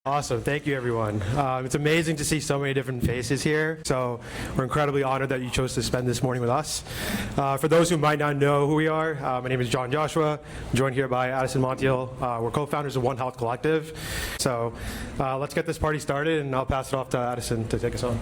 Awesome. Thank you, everyone. It's amazing to see so many different faces here. So we're incredibly honored that you chose to spend this morning with us. For those who might not know who we are, my name is John Joshua, joined here by Addison Montiel. We're co-founders of One Health Collective. So let's get this party started, and I'll pass it off to Addison to take us on.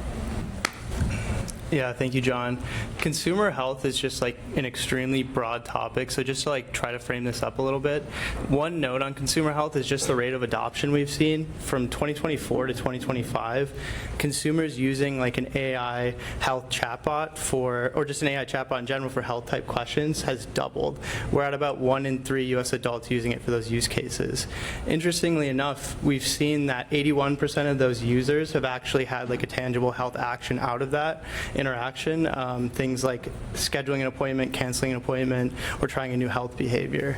Yeah, thank you, John. Consumer health is just like an extremely broad topic, so just to like try to frame this up a little bit, one note on consumer health is just the rate of adoption we've seen from 2024 to 2025. Consumers using like an AI health chatbot or just an AI chatbot in general for health type questions has doubled. We're at about 1 in 3 US adults using it for those use cases. Interestingly enough, we've seen that 81% of those users have actually had like a tangible health action out of that interaction, things like scheduling an appointment, canceling an appointment, or trying a new health behavior.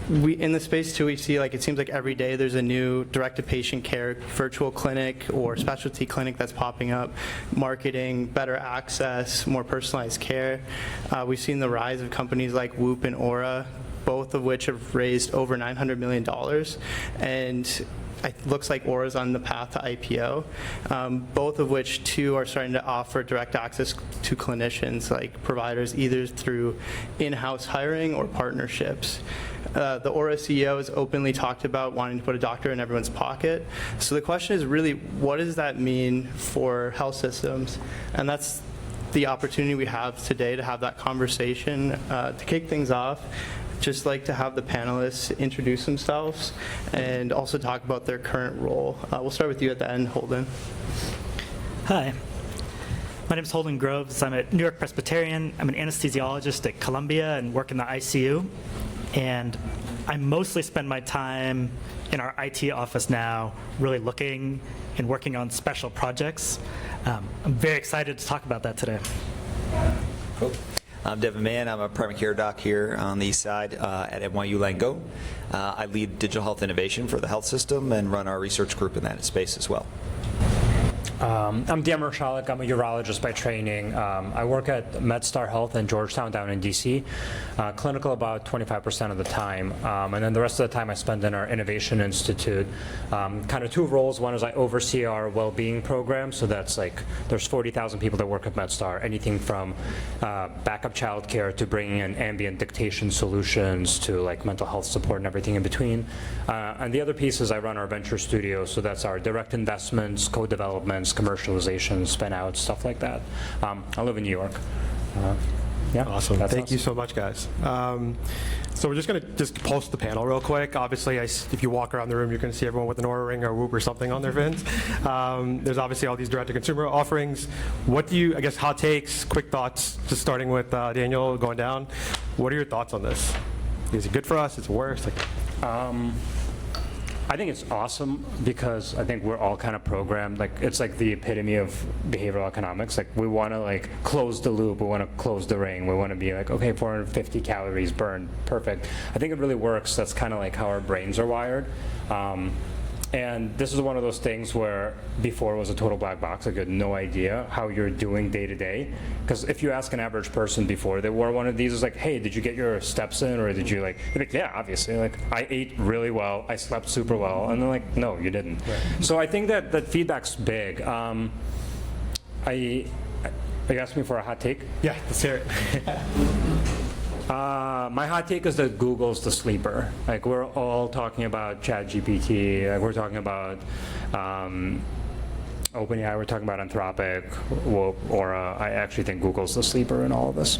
In the space too, we see like it seems like every day there's a new direct-to-patient care virtual clinic or specialty clinic that's popping up, marketing, better access, more personalized care. We've seen the rise of companies like Whoop and Aura, both of which have raised over $900 million, and it looks like Aura's on the path to IPO, both of which too are starting to offer direct access to clinicians, like providers, either through in-house hiring or partnerships. The Aura CEO has openly talked about wanting to put a doctor in everyone's pocket. So the question is really, what does that mean for health systems? And that's the opportunity we have today to have that conversation. To kick things off, just like to have the panelists introduce themselves and also talk about their current role. We'll start with you at the end, Holden. Hi. My name is Holden Groves. I'm at NewYork-Presbyterian. I'm an anesthesiologist at Columbia and work in the ICU. And I mostly spend my time in our IT office now, really looking and working on special projects. I'm very excited to talk about that today. Cool. I'm Devin Mann. I'm a primary care doc here on the east side at NYU Langone. I lead digital health innovation for the health system and run our research group in that space as well. I'm Marchalik. I'm a urologist by training. I work at MedStar Health in Georgetown down in DC. Clinical about 25% of the time. And then the rest of the time I spend in our Innovation Institute. Kind of two roles. One is I oversee our Wellbeing program. So that's like, there's 40,000 people that work at MedStar. Anything from backup childcare to bringing in ambient dictation solutions to like mental health support and everything in between. And the other piece is I run our venture studio. So that's our direct investments, co-developments, commercialization, spin out, stuff like that. I live in New York. Yeah. Awesome. Thank you so much, guys. So we're just going to post the panel real quick. Obviously, if you walk around the room, you're going to see everyone with an Oura Ring or Whoop or something on their fins. There's obviously all these direct-to-consumer offerings. What do you, I guess, hot takes, quick thoughts, just starting with Daniel going down. What are your thoughts on this? Is it good for us? Is it worse? I think it's awesome because I think we're all kind of programmed. Like it's like the epitome of behavioral economics. Like we want to like close the loop. We want to close the ring. We want to be like, okay, 450 calories burned, perfect. I think it really works. That's kind of like how our brains are wired. And this is one of those things where before it was a total black box. Like you had no idea how you're doing day to day. Because if you ask an average person before they wore one of these, it's like, hey, did you get your steps in? Or did you like, yeah, obviously. Like I ate really well. I slept super well. And they're like, no, you didn't. Right. So I think that feedback's big. Are you asking me for a hot take? Yeah, let's hear it. My hot take is that Google's the sleeper. Like we're all talking about ChatGPT. Like we're talking about OpenAI. We're talking about Anthropic, Aura. I actually think Google's the sleeper in all of this.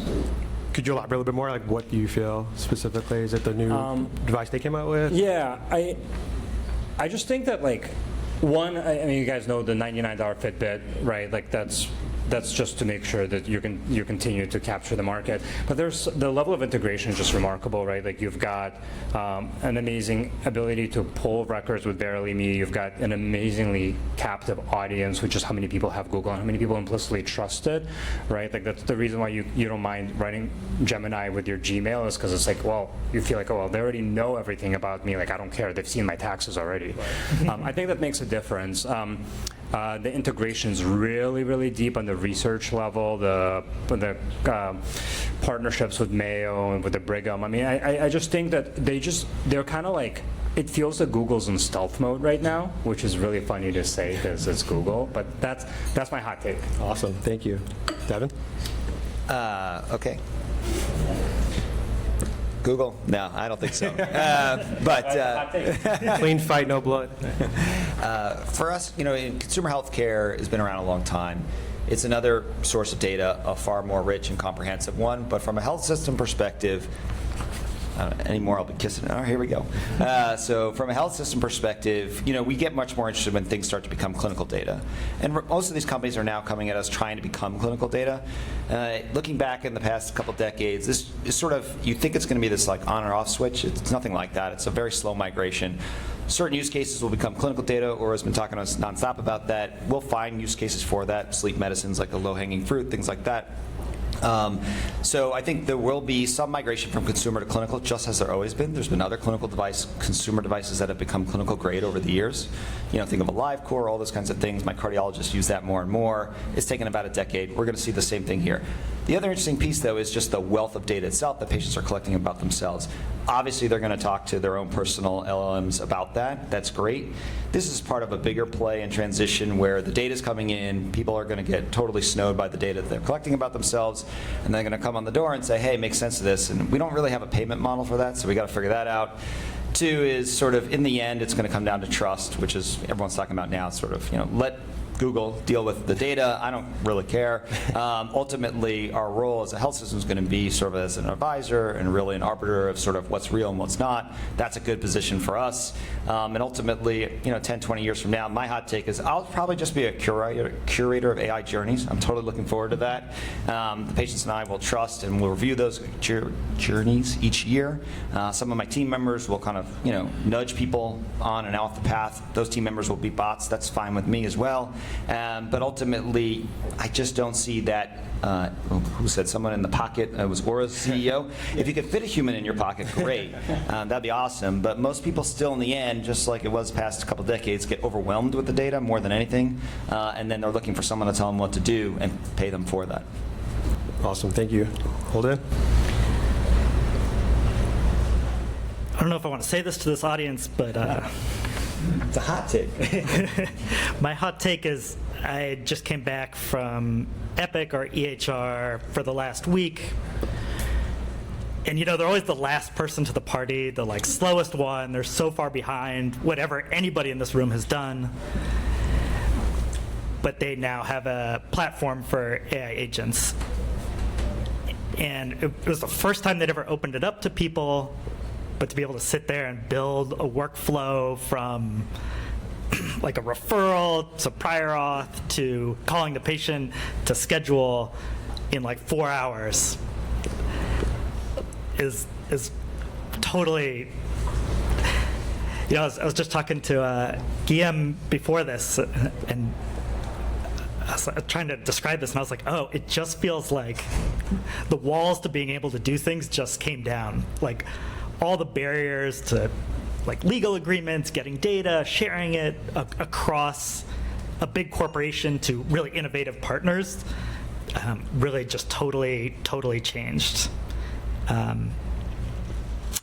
Could you elaborate a little bit more? Like what do you feel specifically? Is it the new device they came out with? Yeah, I just think that like one. I mean, you guys know the $99 Fitbit, right? Like that's just to make sure that you continue to capture the market. But there's the level of integration is just remarkable, right? Like you've got an amazing ability to pull records with Verily Me. You've got an amazingly captive audience, which is how many people have Google and how many people implicitly trust it, right? Like that's the reason why you don't mind running Gemini with your Gmail is because it's like, well, you feel like, oh, well, they already know everything about me. Like I don't care. They've seen my taxes already. Right. I think that makes a difference. The integration is really, really deep on the research level. The partnerships with Mayo and with the Brigham. I mean, I just think that they're kind of like, it feels like Google's in stealth mode right now, which is really funny to say because it's Google, but that's my hot take. Awesome. Thank you. Devin? Okay. Google? No, I don't think so. Clean fight, no blood. For us, in consumer healthcare has been around a long time. It's another source of data, a far more rich and comprehensive one. But from a health system perspective, anymore, I'll be kissing it. Oh, here we go. So from a health system perspective, we get much more interested when things start to become clinical data. And most of these companies are now coming at us trying to become clinical data. Looking back in the past couple decades, this is sort of, you think it's going to be this like on or off switch. It's nothing like that. It's a very slow migration. Certain use cases will become clinical data, or has been talking to us nonstop about that. We'll find use cases for that. Sleep medicine's like a low-hanging fruit, things like that. So I think there will be some migration from consumer to clinical, just as there always been. There's been other consumer devices that have become clinical grade over the years. Think of a LiveCore, all those kinds of things. My cardiologists use that more and more. It's taken about a decade. We're going to see the same thing here. The other interesting piece, though, is just the wealth of data itself that patients are collecting about themselves. Obviously, they're going to talk to their own personal LLMs about that. That's great. This is part of a bigger play and transition where the data is coming in. People are going to get totally snowed by the data that they're collecting about themselves, and they're going to come on the door and say, hey, make sense of this. And we don't really have a payment model for that, so we got to figure that out. Two is sort of, in the end, it's going to come down to trust, which is everyone's talking about now. It's sort of, let Google deal with the data. I don't really care. Ultimately, our role as a health system is going to be sort of as an advisor and really an arbiter of sort of what's real and what's not. That's a good position for us. And ultimately, 10, 20 years from now, my hot take is I'll probably just be a curator of AI journeys. I'm totally looking forward to that. The patients and I will trust and we'll review those journeys each year. Some of my team members will kind of, nudge people on and off the path. Those team members will be bots. That's fine with me as well. But ultimately, I just don't see that. Who said someone in the pocket? It was Aura's CEO. If you could fit a human in your pocket, great. That'd be awesome. But most people still, in the end, just like it was past a couple decades, get overwhelmed with the data more than anything. And then they're looking for someone to tell them what to do and pay them for that. Awesome. Thank you. Holden? I don't know if I want to say this to this audience, but It's a hot take. my hot take is I just came back from Epic or EHR for the last week. And they're always the last person to the party, the slowest one. They're so far behind whatever anybody in this room has done. But they now have a platform for AI agents. And it was the first time they'd ever opened it up to people. But to be able to sit there and build a workflow from a referral to prior auth to calling the patient to schedule in 4 hours is totally. I was just talking to Guillaume before this, and I was trying to describe this, and I was like, oh, it just feels like the walls to being able to do things just came down. All the barriers to legal agreements, getting data, sharing it across a big corporation to really innovative partners really just totally changed. And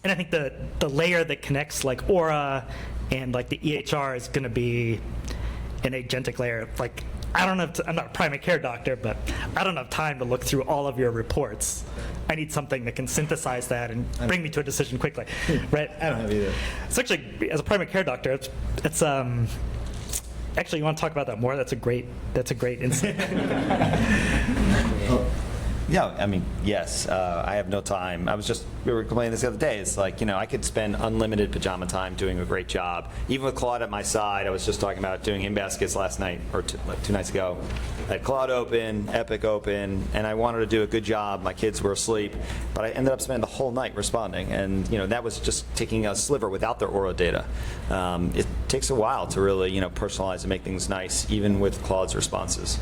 I think the layer that connects Aura and the EHR is going to be an agentic layer. I'm not a primary care doctor, but I don't have time to look through all of your reports. I need something that can synthesize that and bring me to a decision quickly, right? I don't have either. It's actually, as a primary care doctor, it's actually, you want to talk about that more? That's a great insight. Yeah, I mean, yes, I have no time. We were complaining this the other day. It's I could spend unlimited pajama time doing a great job. Even with Claude at my side, I was just talking about doing in-baskets last night, or 2 nights ago. I had Claude open, Epic open, and I wanted to do a good job. My kids were asleep, but I ended up spending the whole night responding. And, that was just taking a sliver without their Aura data. It takes a while to really, personalize and make things nice, even with Claude's responses.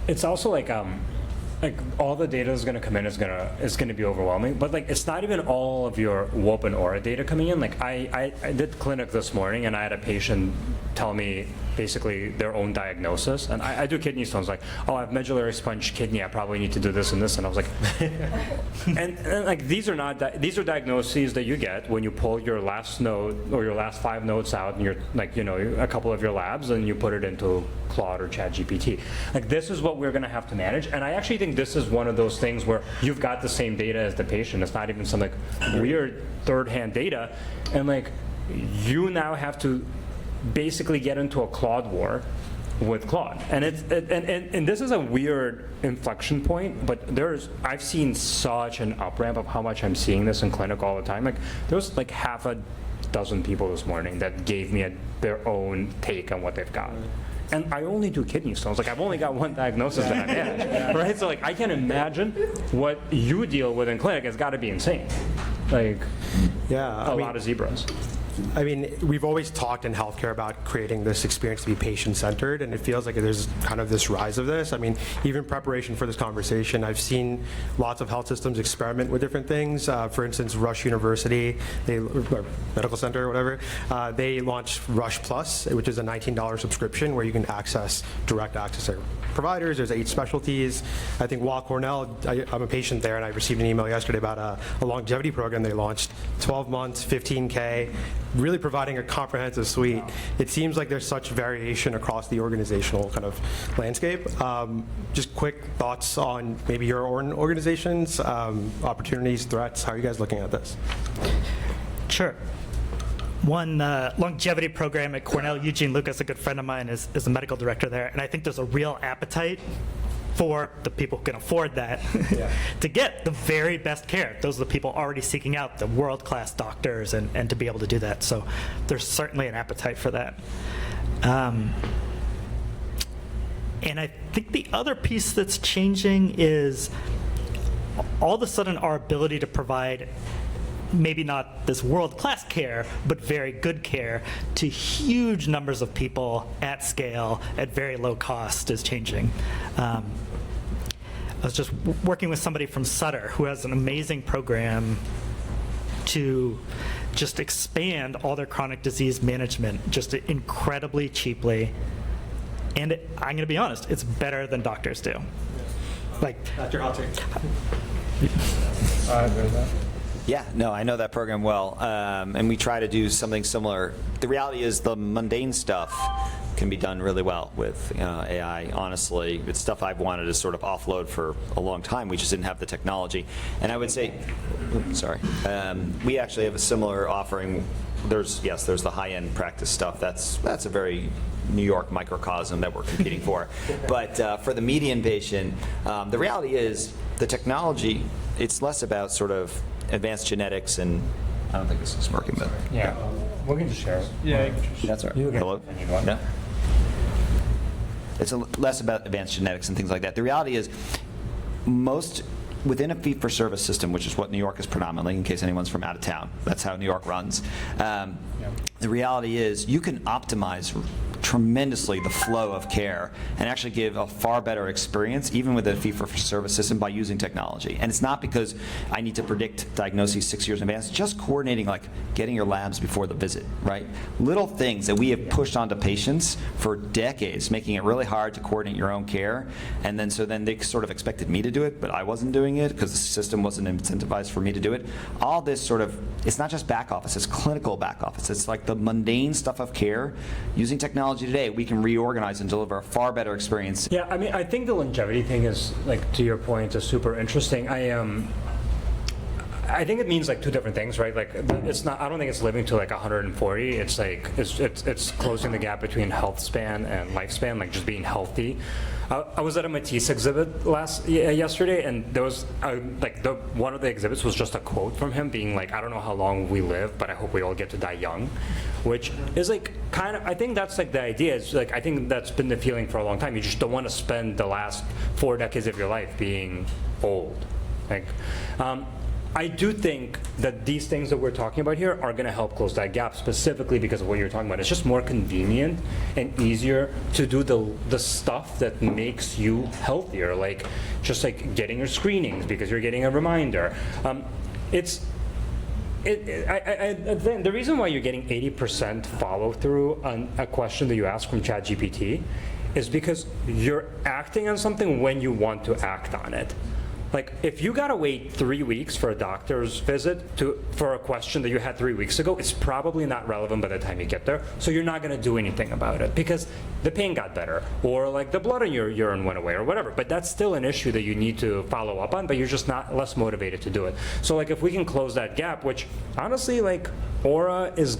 It's also all the data is going to come in is going to be overwhelming, but it's not even all of your WOP and Aura data coming in. I did clinic this morning and I had a patient tell me basically their own diagnosis. And I do kidney stones, like, oh, I have medullary sponge kidney, I probably need to do this and this. And I was like, and like these are these are diagnoses that you get when you pull your last node or your last 5 nodes out and you're like, a couple of your labs and you put it into Claude or ChatGPT. Like this is what we're going to have to manage. And I actually think this is one of those things where you've got the same data as the patient. It's not even some like weird third-hand data. And like you now have to basically get into a Claude war with Claude. And and this is a weird inflection point, but I've seen such an up-ramp of how much I'm seeing this in clinic all the time. Like there was like half a dozen people this morning that gave me their own take on what they've got. And I only do kidney stones. Like I've only got one diagnosis that I manage, right? So like I can imagine what you deal with in clinic has got to be insane. Like a lot of zebras. I mean, we've always talked in healthcare about creating this experience to be patient-centered, and it feels like there's kind of this rise of this. I mean, even preparation for this conversation, I've seen lots of health systems experiment with different things. For instance, Rush University, or medical center or whatever, they launched Rush Plus, which is a $19 subscription where you can direct access to providers. There's 8 specialties. I think Weill Cornell, I'm a patient there, and I received an email yesterday about a longevity program they launched, 12 months, $15K, really providing a comprehensive suite. It seems like there's such variation across the organizational kind of landscape. Just quick thoughts on maybe your own organizations, opportunities, threats. How are you guys looking at this? Sure. One longevity program at Cornell, Eugene Lucas, a good friend of mine, is the medical director there, and I think there's a real appetite for the people who can afford that to get the very best care. Those are the people already seeking out the world-class doctors and to be able to do that. So there's certainly an appetite for that. And I think the other piece that's changing is all of a sudden our ability to provide maybe not this world-class care, but very good care to huge numbers of people at scale at very low cost is changing. I was just working with somebody from Sutter who has an amazing program to just expand all their chronic disease management just incredibly cheaply. And I'm going to be honest, it's better than doctors do. Like, That's your hot take. Yeah, no, I know that program well, and we try to do something similar. The reality is the mundane stuff can be done really well with AI, honestly. It's stuff I've wanted to sort of offload for a long time. We just didn't have the technology. And I would say, we actually have a similar offering. There's the high-end practice stuff. That's a very New York microcosm that we're competing for. But for the median patient, the reality is the technology, it's less about sort of advanced genetics, and I don't think this is working, but Yeah, we can just share it. Yeah. that's all right. Hello? No? It's less about advanced genetics and things like that. The reality is most within a fee-for-service system, which is what New York is predominantly, in case anyone's from out of town. That's how New York runs. The reality is you can optimize tremendously the flow of care and actually give a far better experience even with a fee-for-service system by using technology. And it's not because I need to predict diagnoses 6 years in advance, just coordinating, like getting your labs before the visit, right? Little things that we have pushed onto patients for decades, making it really hard to coordinate your own care. And then they sort of expected me to do it, but I wasn't doing it because the system wasn't incentivized for me to do it. All this sort of, it's not just back office, it's clinical back office. It's like the mundane stuff of care. Using technology today, we can reorganize and deliver a far better experience. Yeah, I mean, I think the longevity thing is, like, to your point, is super interesting. I think it means like two different things, right? Like, it's not. I don't think it's living to like 140. It's like it's closing the gap between health span and lifespan, like just being healthy. I was at a Matisse exhibit yesterday, and there was one of the exhibits was just a quote from him being like, "I don't know how long we live, but I hope we all get to die young," which is like kind of. I think that's like the idea. Is like I think that's been the feeling for a long time. You just don't want to spend the last 4 decades of your life being old, like. I do think that these things that we're talking about here are going to help close that gap, specifically because of what you're talking about. It's just more convenient and easier to do the stuff that makes you healthier, like just like getting your screenings because you're getting a reminder. The reason why you're getting 80% follow through on a question that you ask from ChatGPT is because you're acting on something when you want to act on it. Like, if you gotta wait 3 weeks for a doctor's visit for a question that you had 3 weeks ago, it's probably not relevant by the time you get there. So you're not gonna do anything about it because the pain got better, or like the blood in your urine went away, or whatever. But that's still an issue that you need to follow up on. But you're just not less motivated to do it. So like, if we can close that gap, which honestly, like Aura is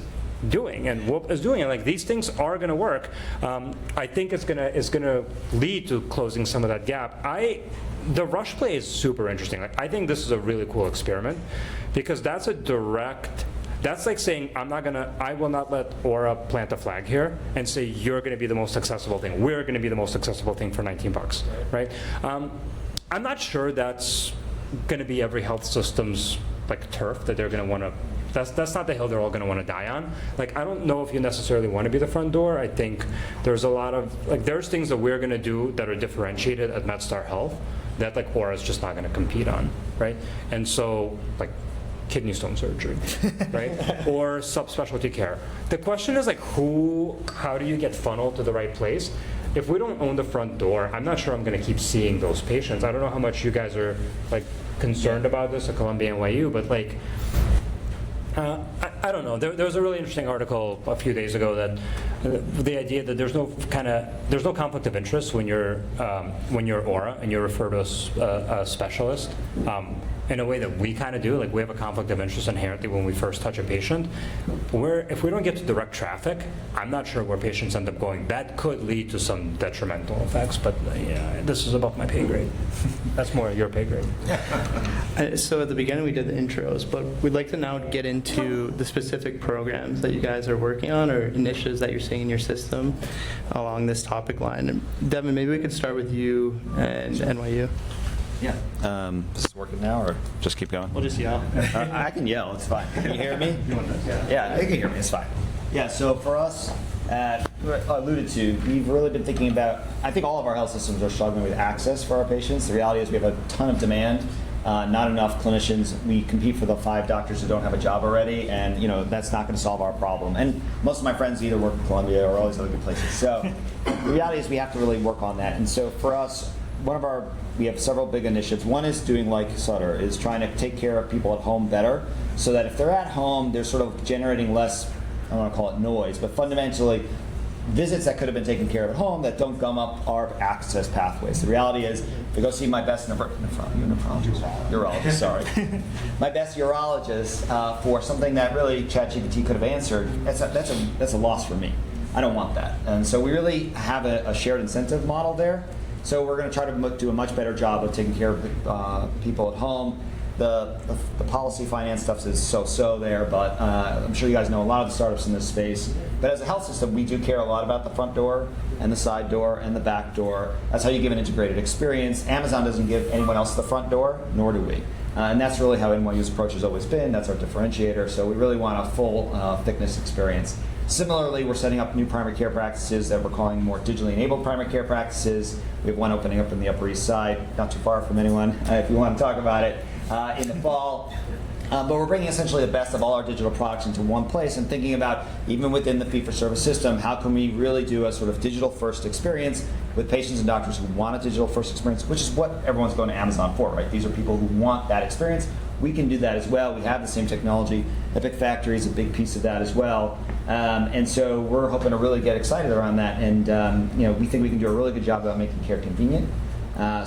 doing and Whoop is doing it, like these things are going to work. I think it's gonna lead to closing some of that gap. The rush play is super interesting. Like, I think this is a really cool experiment because that's like saying I will not let Aura plant a flag here and say you're going to be the most accessible thing. We're going to be the most accessible thing for $19, right? I'm not sure that's going to be every health system's like turf that they're going to want to. That's not the hill they're all going to want to die on. Like, I don't know if you necessarily want to be the front door. I think there's a lot of there's things that we're going to do that are differentiated at MedStar Health that like Aura's just not going to compete on, right? And so like kidney stone surgery, right? Or subspecialty care. The question is like how do you get funneled to the right place? If we don't own the front door, I'm not sure I'm going to keep seeing those patients. I don't know how much you guys are like concerned about this at Columbia and NYU, but like. I don't know. There was a really interesting article a few days ago that the idea that there's no conflict of interest when you're Aura and you're referred to a specialist in a way that we kind of do. Like, we have a conflict of interest inherently when we first touch a patient. If we don't get to direct traffic, I'm not sure where patients end up going. That could lead to some detrimental effects. But yeah, this is above my pay grade. That's more your pay grade. So at the beginning we did the intros, but we'd like to now get into the specific programs that you guys are working on or initiatives that you're seeing in your system along this topic line. And Devin, maybe we could start with you and NYU. Yeah. Is this working now, or just keep going? We'll just yell. I can yell. It's fine. Can you hear me? Yeah, you can hear me. It's fine. Yeah. So for us, I alluded to, we've really been thinking about. I think all of our health systems are struggling with access for our patients. The reality is we have a ton of demand. Not enough clinicians. We compete for the 5 doctors who don't have a job already, and that's not going to solve our problem. And most of my friends either work at Columbia or all these other good places. So the reality is we have to really work on that. And so for us, we have several big initiatives. One is doing like Sutter, is trying to take care of people at home better, so that if they're at home, they're sort of generating less, I don't want to call it noise, but fundamentally visits that could have been taken care of at home that don't gum up our access pathways. The reality is, to go see my best urologist, sorry. My best urologist for something that really ChatGPT could have answered, that's a loss for me. I don't want that. And so we really have a shared incentive model there. So we're going to try to do a much better job of taking care of people at home. The policy finance stuff is so there, but I'm sure you guys know a lot of the startups in this space. But as a health system, we do care a lot about the front door and the side door and the back door. That's how you give an integrated experience. Amazon doesn't give anyone else the front door, nor do we. And that's really how NYU's approach has always been. That's our differentiator. So we really want a full thickness experience. Similarly, we're setting up new primary care practices that we're calling more digitally enabled primary care practices. We have one opening up in the Upper East Side, not too far from anyone, if you want to talk about it, in the fall. But we're bringing essentially the best of all our digital products into one place and thinking about, even within the fee-for-service system, how can we really do a sort of digital-first experience with patients and doctors who want a digital-first experience, which is what everyone's going to Amazon for, right? These are people who want that experience. We can do that as well. We have the same technology. Epic Factory is a big piece of that as well. And so we're hoping to really get excited around that. And we think we can do a really good job about making care convenient,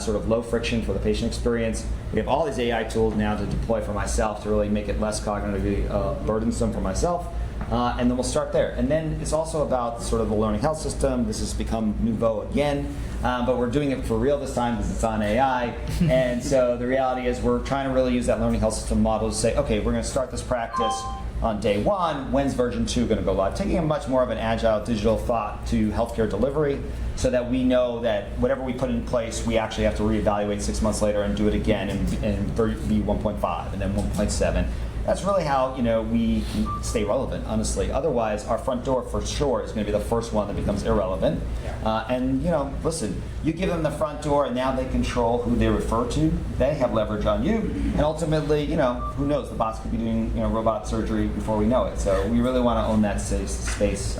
sort of low friction for the patient experience. We have all these AI tools now to deploy for myself to really make it less cognitively burdensome for myself. And then we'll start there. And then it's also about sort of the learning health system. This has become nouveau again, but we're doing it for real this time because it's on AI. And so the reality is we're trying to really use that learning health system model to say, okay, we're going to start this practice on day 1. When's version 2 going to go live? Taking a much more of an agile digital thought to healthcare delivery so that we know that whatever we put in place, we actually have to reevaluate 6 months later and do it again and be 1.5 and then 1.7. That's really how we can stay relevant, honestly. Otherwise, our front door for sure is going to be the first one that becomes irrelevant. And listen, you give them the front door, and now they control who they refer to. They have leverage on you, and ultimately, who knows? The bots could be doing robot surgery before we know it. So we really want to own that space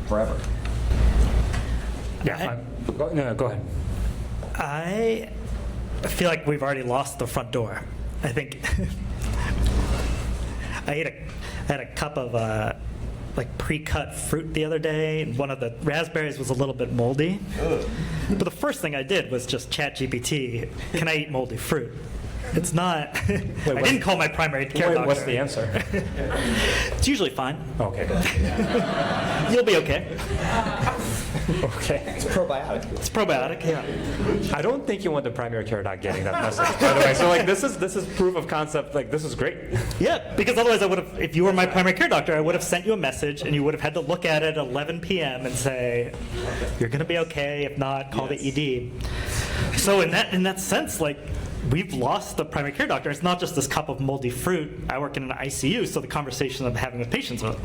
forever. Yeah. Go ahead. I feel like we've already lost the front door. I think I had a cup of pre-cut fruit the other day, and one of the raspberries was a little bit moldy. But the first thing I did was just chat GPT, can I eat moldy fruit? It's not, I didn't call my primary care doctor. What's the answer? It's usually fine. Okay. You'll be okay. Okay. It's probiotic. It's probiotic, yeah. I don't think you want the primary care doc getting that message, by the way. So this is proof of concept. This is great. Yeah, because otherwise I would have, if you were my primary care doctor, I would have sent you a message and you would have had to look at it at 11 p.m. and say, you're going to be okay. If not, call the ED. So in that sense, we've lost the primary care doctor. It's not just this cup of moldy fruit. I work in an ICU, so the conversation I'm having with patients are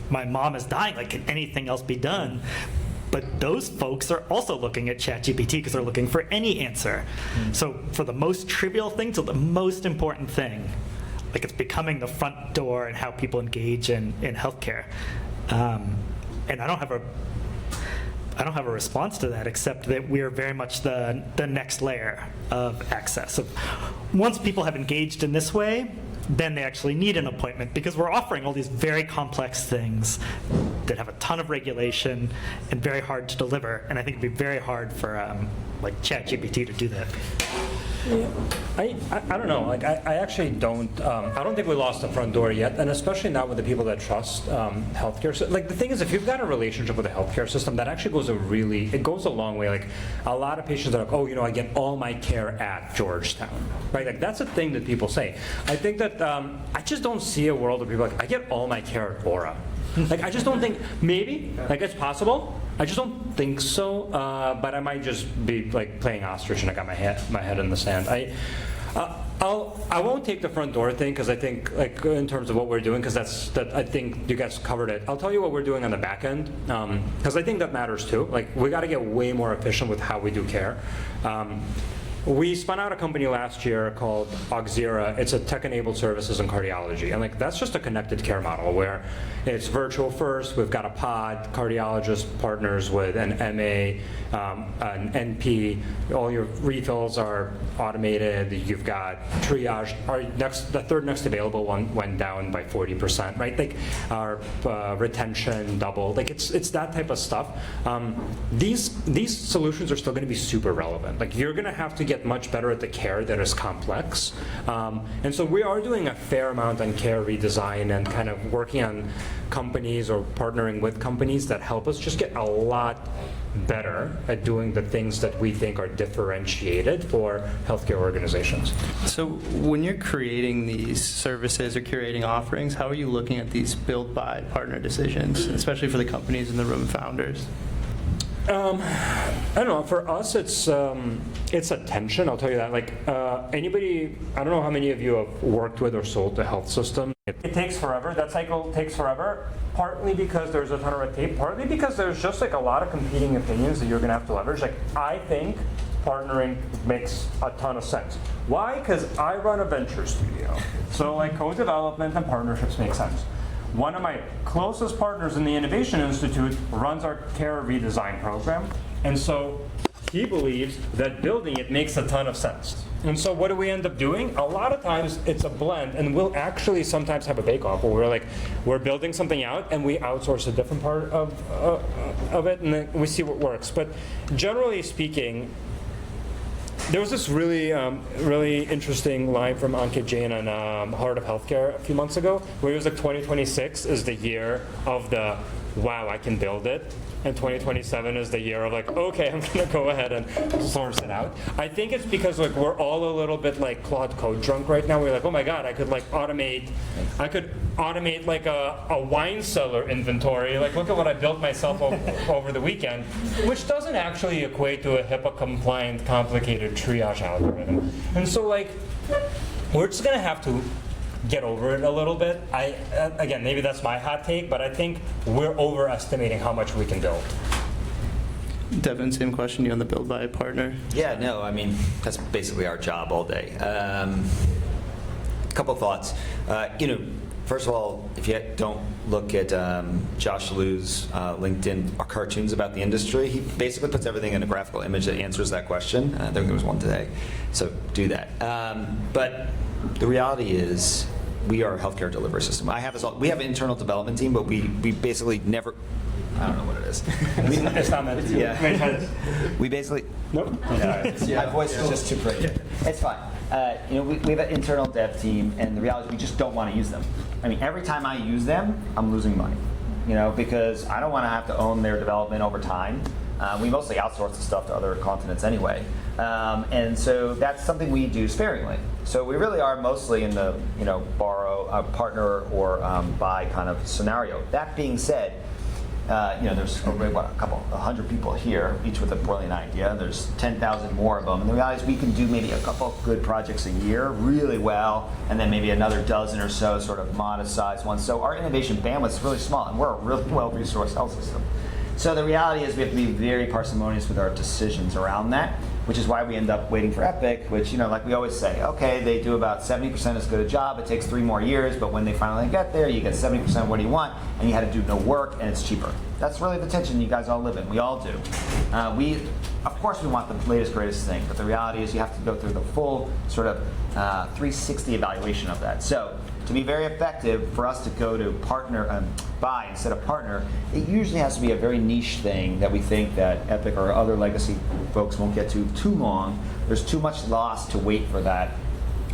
my mom is dying. Can anything else be done? But those folks are also looking at ChatGPT because they're looking for any answer. So for the most trivial thing to the most important thing, it's becoming the front door and how people engage in healthcare. And I don't have a response to that except that we are very much the next layer of access. So once people have engaged in this way, then they actually need an appointment because we're offering all these very complex things that have a ton of regulation and very hard to deliver. And I think it'd be very hard for ChatGPT to do that. Yeah. I don't know. I actually don't. I don't think we lost the front door yet, and especially not with the people that trust healthcare. So, the thing is, if you've got a relationship with the healthcare system, that actually goes a long way. A lot of patients are I get all my care at Georgetown, right? That's a thing that people say. I think that I just don't see a world where people I get all my care at Aura. I just don't think, maybe, it's possible. I just don't think so, but I might just be playing ostrich and I got my head in the sand. I won't take the front door thing because I think in terms of what we're doing, because I think you guys covered it. I'll tell you what we're doing on the back end because I think that matters too. We got to get way more efficient with how we do care. We spun out a company last year called Auxera. It's a tech-enabled services in cardiology. And that's just a connected care model where it's virtual first. We've got a pod, cardiologist partners with an MA, an NP. All your refills are automated. You've got triage. The third next available one went down by 40%, right? Our retention doubled. It's that type of stuff. These solutions are still going to be super relevant. You're going to have to get much better at the care that is complex. And so we are doing a fair amount on care redesign and kind of working on companies or partnering with companies that help us just get a lot better at doing the things that we think are differentiated for healthcare organizations. So when you're creating these services or curating offerings, how are you looking at these build by partner decisions, especially for the companies in the room founders? I don't know. For us, it's a tension. I'll tell you that. Anybody, I don't know how many of you have worked with or sold the health system. It takes forever. That cycle takes forever. Partly because there's a ton of red tape. Partly because there's just a lot of competing opinions that you're going to have to leverage. I think partnering makes a ton of sense. Why? Because I run a venture studio. So co-development and partnerships make sense. One of my closest partners in the Innovation Institute runs our care redesign program, and so he believes that building it makes a ton of sense. And so what do we end up doing? A lot of times it's a blend, and we'll actually sometimes have a bake-off where we're building something out and we outsource a different part of it, and then we see what works. But generally speaking, there was this really interesting line from Ankit Jain on Heart of Healthcare a few months ago, where he was 2026 is the year of the, wow, I can build it. And 2027 is the year of okay, I'm going to go ahead and source it out. I think it's because we're all a little bit Claude Code drunk right now. We're oh my God, I could automate a wine cellar inventory. Look at what I built myself over the weekend, which doesn't actually equate to a HIPAA compliant, complicated triage algorithm. And so we're just going to have to get over it a little bit. Again, maybe that's my hot take, but I think we're overestimating how much we can build. Devin, same question to you on the build by a partner. Yeah, no, I mean, that's basically our job all day. Couple thoughts. First of all, if you don't look at Josh Liu's LinkedIn cartoons about the industry, he basically puts everything in a graphical image that answers that question. I think there was one today, so do that. But the reality is, we are a healthcare delivery system. We have an internal development team, but we basically never. I don't know what it is. It's not meant to be. Yeah. We basically. Nope. My voice is just too pretty. It's fine. We have an internal dev team, and the reality is we just don't want to use them. I mean, every time I use them, I'm losing money. Because I don't want to have to own their development over time. We mostly outsource the stuff to other continents anyway, and so that's something we do sparingly. So we really are mostly in the borrow, partner, or buy kind of scenario. That being said. There's a couple, 100 people here, each with a brilliant idea. There's 10,000 more of them. And the reality is we can do maybe a couple good projects a year really well, and then maybe another dozen or so sort of modest-sized ones. So our innovation bandwidth is really small, and we're a really well-resourced health system. So the reality is we have to be very parsimonious with our decisions around that, which is why we end up waiting for Epic, which, like we always say, okay, they do about 70% as good a job. It takes 3 more years, but when they finally get there, you get 70% what do you want, and you had to do no work, and it's cheaper. That's really the tension you guys all live in. We all do. Of course, we want the latest, greatest thing, but the reality is you have to go through the full sort of 360 evaluation of that. So to be very effective, for us to go to partner, buy instead of partner, it usually has to be a very niche thing that we think that Epic or other legacy folks won't get to too long. There's too much loss to wait for that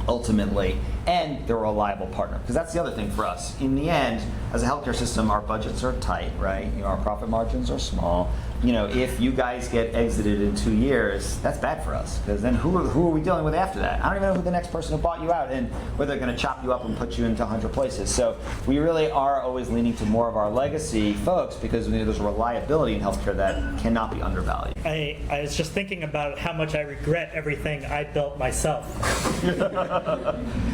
ultimately, and they're a reliable partner. Because that's the other thing for us. In the end, as a healthcare system, our budgets are tight, right? Our profit margins are small. If you guys get exited in 2 years, that's bad for us. Because then who are we dealing with after that? I don't even know who the next person who bought you out and whether they're going to chop you up and put you into 100 places. So we really are always leaning to more of our legacy folks because there's a reliability in healthcare that cannot be undervalued. I was just thinking about how much I regret everything I built myself.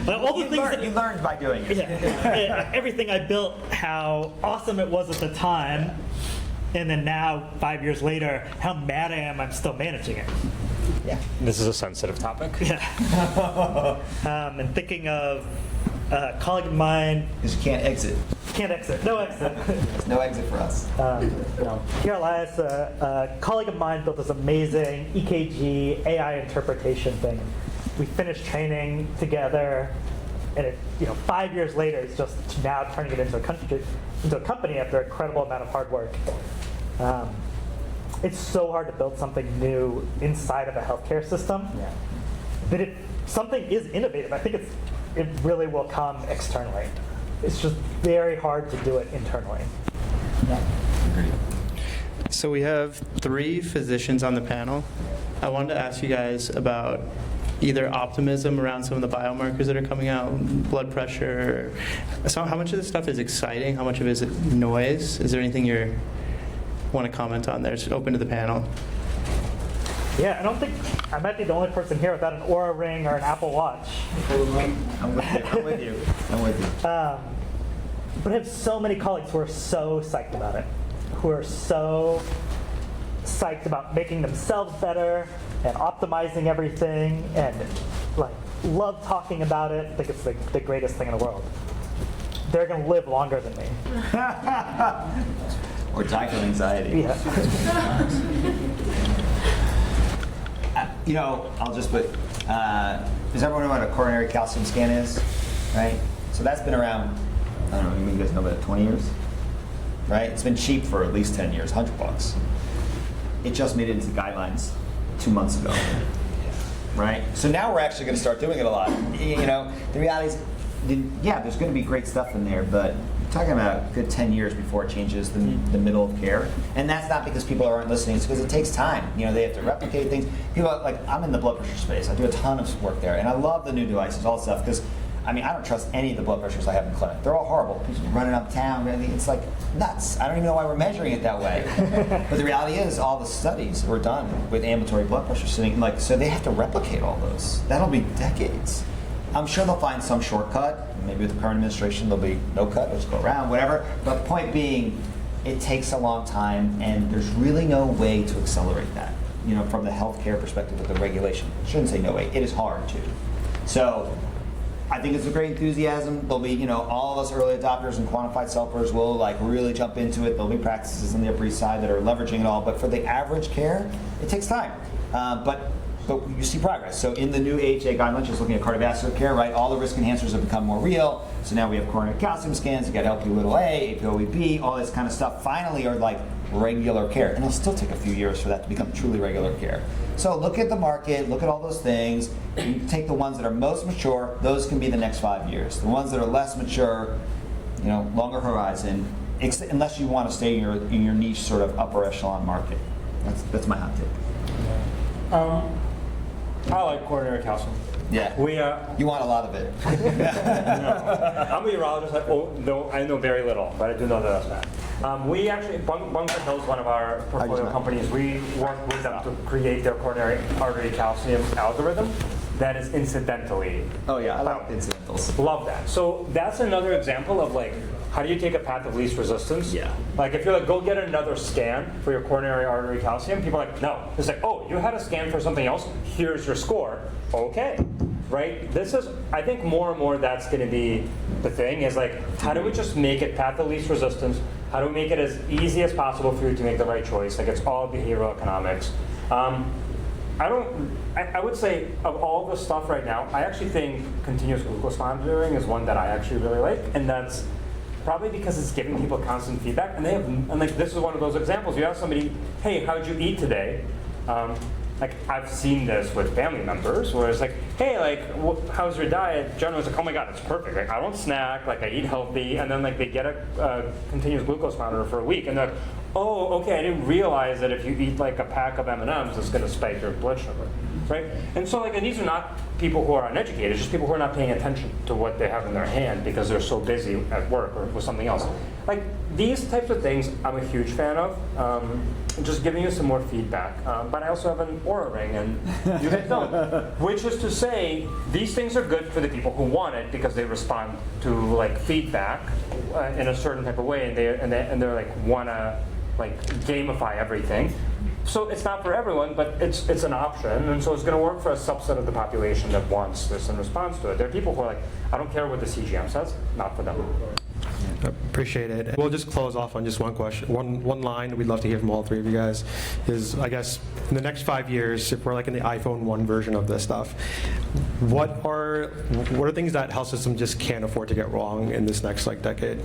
All the things you learned by doing it. Yeah, everything I built, how awesome it was at the time, and then now, 5 years later, how mad I am I'm still managing it. Yeah. This is a sensitive topic. Yeah. And thinking of a colleague of mine. Because you can't exit. Can't exit. No exit. There's no exit for us. Here at Elias, a colleague of mine built this amazing EKG AI interpretation thing. We finished training together, and it, 5 years later, it's just now turning it into a company after an incredible amount of hard work. It's so hard to build something new inside of a healthcare system. Yeah. But if something is innovative, I think it really will come externally. It's just very hard to do it internally. Yeah. So we have 3 physicians on the panel. I wanted to ask you guys about either optimism around some of the biomarkers that are coming out, blood pressure. So how much of this stuff is exciting? How much of it is noise? Is there anything you want to comment on there? It's open to the panel. Yeah, I don't think I might be the only person here without an Oura Ring or an Apple Watch. I'm with you. But I have so many colleagues who are so psyched about it, who are so psyched about making themselves better and optimizing everything, and love talking about it. I think it's the greatest thing in the world. They're going to live longer than me. Or die from anxiety. Yeah. I'll just put, does everyone know what a coronary calcium scan is? Right? So that's been around, I don't know, you guys know about 20 years? Right? It's been cheap for at least 10 years, $100. It just made it into the guidelines 2 months ago. Right? So now we're actually going to start doing it a lot. The reality is, there's going to be great stuff in there, but we're talking about a good 10 years before it changes the middle of care. And that's not because people aren't listening, it's because it takes time. They have to replicate things. I'm in the blood pressure space. I do a ton of work there, and I love the new devices, all that stuff, because I don't trust any of the blood pressures I have in clinic. They're all horrible. People running uptown, it's like nuts. I don't even know why we're measuring it that way. But the reality is, all the studies were done with ambulatory blood pressure sitting, so they have to replicate all those. That'll be decades. I'm sure they'll find some shortcut, Maybe with the current administration, there'll be no cut, let's go around, whatever. But the point being, it takes a long time, and there's really no way to accelerate that. From the healthcare perspective with the regulation. I shouldn't say no way. It is hard to. So I think it's a great enthusiasm. There'll be, all of us early adopters and quantified selfers will really jump into it. There'll be practices on the Upper East Side that are leveraging it all. But for the average care, it takes time. But you see progress. So in the new AHA guidelines, just looking at cardiovascular care, right? All the risk enhancers have become more real. So now we have coronary calcium scans. You got Lp(a), ApoE(b), all this kind of stuff. Finally, are regular care, and it'll still take a few years for that to become truly regular care. So look at the market, look at all those things. You take the ones that are most mature; those can be the next 5 years. The ones that are less mature, longer horizon. Unless you want to stay in your niche, sort of upper echelon market. That's my hot take. I like coronary calcium. Yeah. You want a lot of it. No. I'm a urologist. I know very little, but I do know that that's bad. We actually, Bunker Hill is one of our portfolio companies. We work with them to create their coronary artery calcium algorithm that is incidentally. Oh yeah, I love incidentals. Love that. So that's another example of how do you take a path of least resistance? Yeah. If you're go get another scan for your coronary artery calcium, people are no. It's oh, you had a scan for something else, here's your score. Okay. Right? This is, I think more and more that's going to be the thing is how do we just make it path of least resistance? How do we make it as easy as possible for you to make the right choice? It's all behavioral economics. I would say of all the stuff right now, I actually think continuous glucose monitoring is one that I actually really like, and that's probably because it's giving people constant feedback, and this is one of those examples. You ask somebody, hey, how'd you eat today? I've seen this with family members where it's hey, how's your diet? Generally, it's oh my God, it's perfect. I don't snack, I eat healthy, and then they get a continuous glucose monitor for a week, and they're oh, okay, I didn't realize that if you eat a pack of M&Ms, it's going to spike your blood sugar, right? And so and these are not people who are uneducated, it's just people who are not paying attention to what they have in their hand because they're so busy at work or with something else. These types of things I'm a huge fan of, just giving you some more feedback. But I also have an Oura ring, and you guys don't. Which is to say, these things are good for the people who want it because they respond to feedback in a certain type of way, and they're wanna gamify everything. So it's not for everyone, but it's an option, and so it's going to work for a subset of the population that wants this and responds to it. There are people who are I don't care what the CGM says, not for them. Appreciate it. We'll just close off on just one question, one line we'd love to hear from all three of you guys is, I guess, in the next 5 years, if we're in the iPhone 1 version of this stuff, what are things that health systems just can't afford to get wrong in this next decade?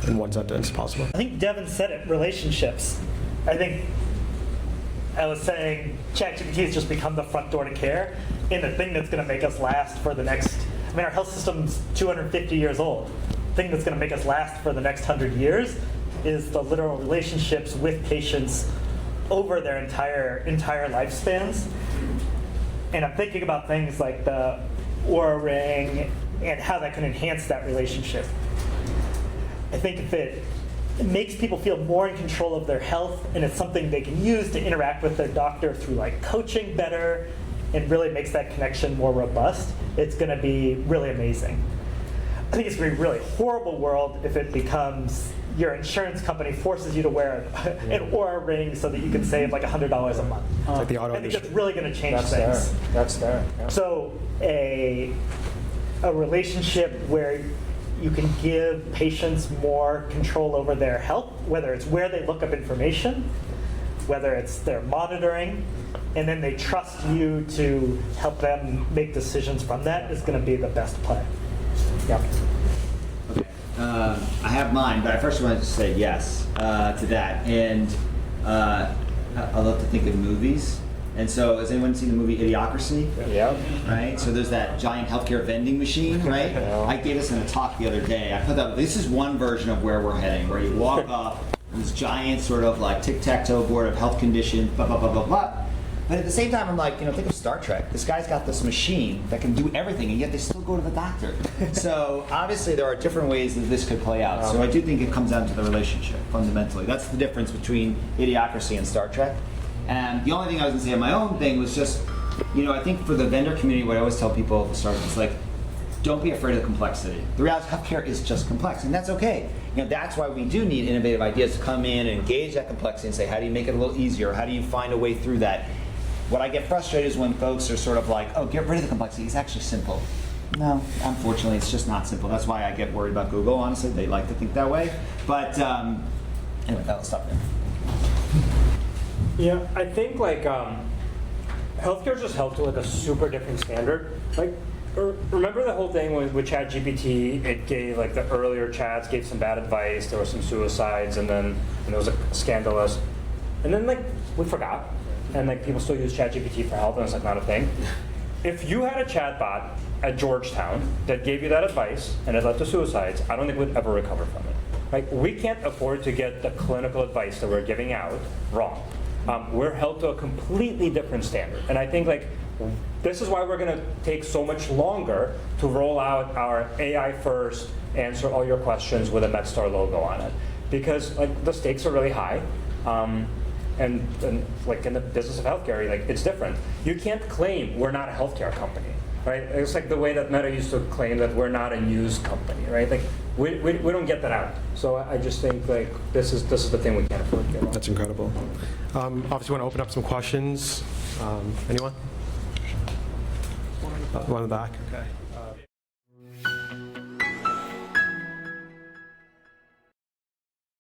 In one sentence, possible. I think Devin said it, relationships. I was saying ChatGPT has just become the front door to care and the thing that's going to make us last for the next, our health system's 250 years old. The thing that's going to make us last for the next 100 years is the literal relationships with patients over their entire lifespans. And I'm thinking about things like the Oura Ring and how that can enhance that relationship. I think if it makes people feel more in control of their health and it's something they can use to interact with their doctor through coaching better and really makes that connection more robust, it's going to be really amazing. I think it's going to be a really horrible world if it becomes your insurance company forces you to wear an Oura Ring so that you can save $100 a month. It's the auto I think industry. that's really going to change things. That's there. Yeah. So a relationship where you can give patients more control over their health, whether it's where they look up information, whether it's their monitoring, and then they trust you to help them make decisions from that is going to be the best play. Yep. Okay. I have mine, but I first wanted to say yes to that. And I love to think of movies. And so, has anyone seen the movie Idiocracy? Yeah. Right? So there's that giant healthcare vending machine, right? I gave this in a talk the other day. I put that, this is one version of where we're heading, where you walk up this giant sort of tic-tac-toe board of health conditions, blah, blah, blah, blah, blah. But at the same time, I'm think of Star Trek. This guy's got this machine that can do everything, and yet they still go to the doctor. So obviously there are different ways that this could play out. So I do think it comes down to the relationship, fundamentally. That's the difference between Idiocracy and Star Trek. And the only thing I was going to say on my own thing was just, I think for the vendor community, what I always tell people at the start is don't be afraid of the complexity. The reality is healthcare is just complex, and that's okay. That's why we do need innovative ideas to come in and engage that complexity and say, how do you make it a little easier? How do you find a way through that? What I get frustrated is when folks are sort of like, oh, get rid of the complexity. It's actually simple. No, unfortunately, it's just not simple. That's why I get worried about Google, honestly. They like to think that way. But anyway, that'll stop there. Yeah, I think healthcare just held to a super different standard. Remember the whole thing with ChatGPT? It gave the earlier chats gave some bad advice. There were some suicides, and then it was scandalous. And then we forgot, and people still use ChatGPT for help, and it's not a thing. If you had a chatbot at Georgetown that gave you that advice and it led to suicides, I don't think we'd ever recover from it. We can't afford to get the clinical advice that we're giving out wrong. We're held to a completely different standard, and I think this is why we're going to take so much longer to roll out our AI first, answer all your questions with a MedStar logo on it, because the stakes are really high. And in the business of healthcare, it's different. You can't claim we're not a healthcare company, right? It's the way that Meta used to claim that we're not a news company, right? We don't get that out. So I just think this is the thing we can't afford to get wrong. That's incredible. Obviously, want to open up some questions. Anyone? One in the back. Okay.